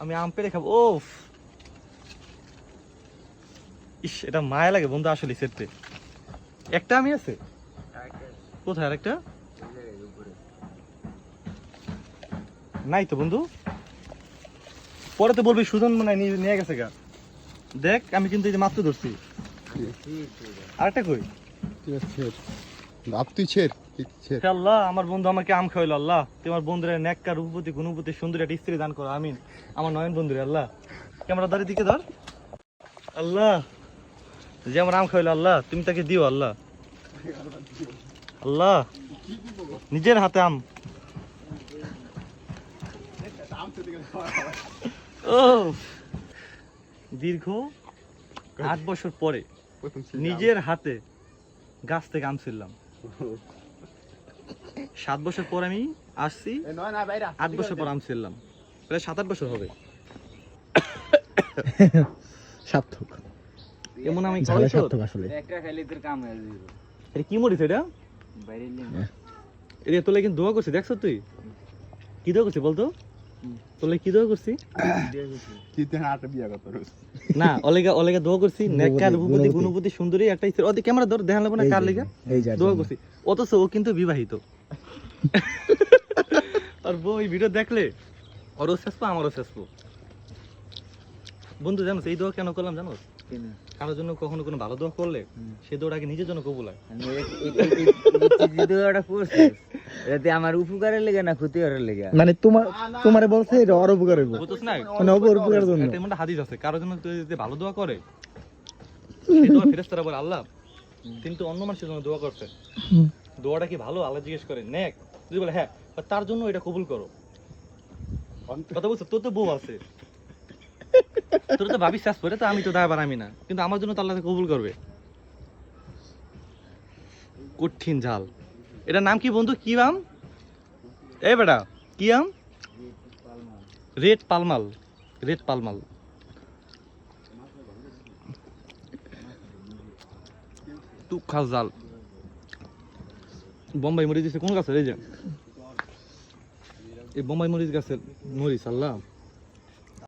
আমি আম পেড়ে খাবো। ও ইস, এটা মায়া লাগে বন্ধু আসলে সেটতে। একটা আমি আছে কোথায়? আর একটা নাই তো বন্ধু। পরে তো বলবি সুজন মনে হয় নিয়ে গেছে গা। দেখ আমি কিন্তু এই যে মাত্র ধরছি। আরেকটা কই? আল্লাহ আমার বন্ধু আমাকে আম খাওয়াইলো। আল্লাহ তোমার বন্ধুরা নেককার রূপবতী গুণবতী সুন্দরী একটা স্ত্রী দান করো আমিন। আমার নয়ন বন্ধুরে আল্লাহ ক্যামেরা ধরে দিকে ধর। আল্লাহ যে আমার আম খাওয়াইলো আল্লাহ তুমি তাকে দিও আল্লাহ। আল্লাহ নিজের হাতে আম। ও দীর্ঘ 8 বছর পরে নিজের হাতে গাছ থেকে আম ছিললাম। 7 বছর পর আমি আসছি, 8 বছর পর আম ছিললাম, প্রায় 7-8 বছর হবে। সার্থক এমন আমি সার্থক আসলে। একটা খাইলে তোর কাম হয়ে যাবে। এটা কি মরিস এটা? বাইরে এটা তোলে কিন্তু দোয়া করছি দেখছো তুই? কি দোয়া করছি বলতো? তোলে কি দোয়া করছি? না অলেগা দোয়া করছি নেককার রূপবতী গুণবতী সুন্দরী একটা স্ত্রী। ওদের ক্যামেরা ধর দেখা লাগবে না কার লেগা দোয়া করছি। অথচ ও কিন্তু বিবাহিত। আর বউ এই ভিডিও দেখলে ওরও শেষপো আমারও শেষপো। বন্ধু জানোস এই দোয়া কেন করলাম জানোস? কারোর জন্য কখনো কোনো ভালো দোয়া করলে সে দোয়াটাকে নিজের জন্য কবুল হয়। এতে আমার উপকারের লেগে না ক্ষতি করার লেগে? মানে তোমারে বলছে এটা ওর উপকার হইব, বুঝছস না? মানে ওর উপকারের জন্য। একটা এমন হাদিস আছে কারোর জন্য তুই যদি ভালো দোয়া করে সেই দোয়া ফেরেশতারা বলে আল্লাহ কিন্তু অন্য মানুষের জন্য দোয়া করছে, দোয়াটা কি ভালো? আল্লাহ জিজ্ঞেস করে নেক, তুই বলে হ্যাঁ, তার জন্য এটা কবুল করো। কথা বলছো? তোর তো বউ আছে, তোর তো ভাবি শেষ করে, তো আমি তো দায়বার আমি না, কিন্তু আমার জন্য তো আল্লাহ কবুল করবে। কঠিন ঝাল। এটার নাম কি বন্ধু? কি আম? এই বেটা কি আম? রেড পালমাল। রেড পালমাল। টুক খাস জাল। বোম্বাই মরিচ দিছে কোন গাছের? এই যে এই বোম্বাই মরিচ গাছের মরিচ। আল্লাহ